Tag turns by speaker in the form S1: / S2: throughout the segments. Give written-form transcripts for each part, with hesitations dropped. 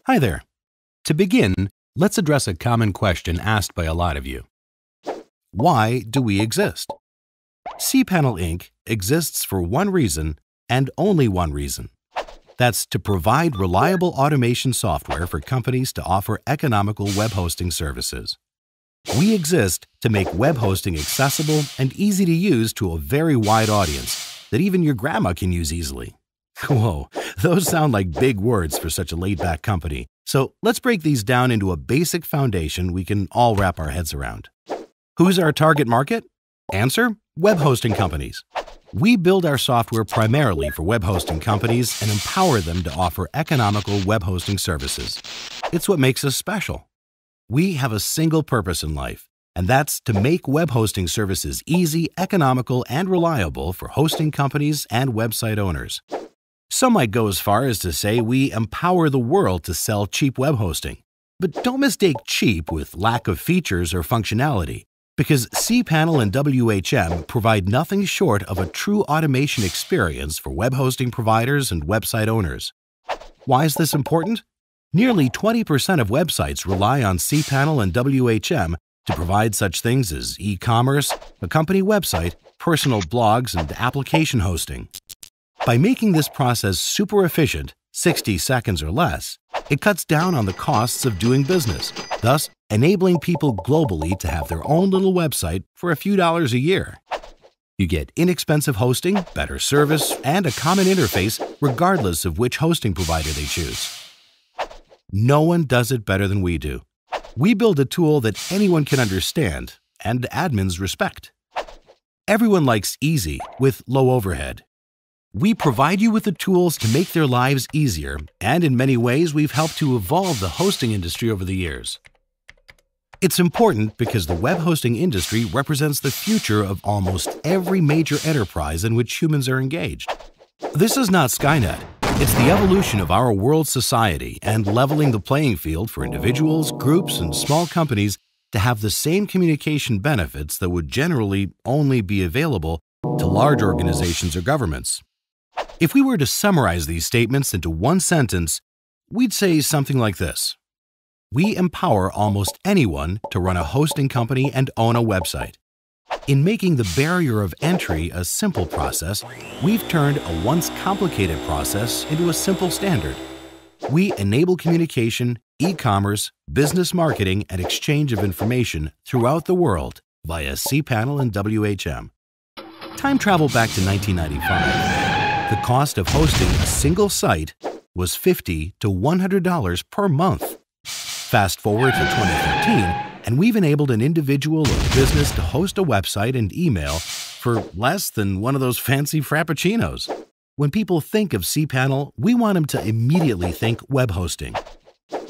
S1: Hi there. To begin, let's address a common question asked by a lot of you. Why do we exist? cPanel Inc. exists for one reason and only one reason. That's to provide reliable automation software for companies to offer economical web hosting services. We exist to make web hosting accessible and easy to use to a very wide audience that even your grandma can use easily. Whoa, those sound like big words for such a laid-back company. So let's break these down into a basic foundation we can all wrap our heads around. Who's our target market? Answer: web hosting companies. We build our software primarily for web hosting companies and empower them to offer economical web hosting services. It's what makes us special. We have a single purpose in life, and that's to make web hosting services easy, economical, and reliable for hosting companies and website owners. Some might go as far as to say we empower the world to sell cheap web hosting. But don't mistake cheap with lack of features or functionality, because cPanel and WHM provide nothing short of a true automation experience for web hosting providers and website owners. Why is this important? Nearly 20% of websites rely on cPanel and WHM to provide such things as e-commerce, a company website, personal blogs, and application hosting. By making this process super efficient, 60 seconds or less, it cuts down on the costs of doing business, thus enabling people globally to have their own little website for a few dollars a year. You get inexpensive hosting, better service, and a common interface regardless of which hosting provider they choose. No one does it better than we do. We build a tool that anyone can understand and admins respect. Everyone likes easy with low overhead. We provide you with the tools to make their lives easier, and in many ways we've helped to evolve the hosting industry over the years. It's important because the web hosting industry represents the future of almost every major enterprise in which humans are engaged. This is not Skynet. It's the evolution of our world society and leveling the playing field for individuals, groups, and small companies to have the same communication benefits that would generally only be available to large organizations or governments. If we were to summarize these statements into one sentence, we'd say something like this. We empower almost anyone to run a hosting company and own a website. In making the barrier of entry a simple process, we've turned a once complicated process into a simple standard. We enable communication, e-commerce, business marketing, and exchange of information throughout the world via cPanel and WHM. Time travel back to 1995. The cost of hosting a single site was $50 to $100 per month. Fast forward to 2013, and we've enabled an individual or business to host a website and email for less than one of those fancy frappuccinos. When people think of cPanel, we want them to immediately think web hosting.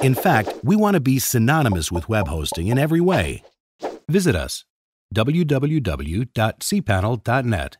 S1: In fact, we want to be synonymous with web hosting in every way. Visit us, www.cpanel.net.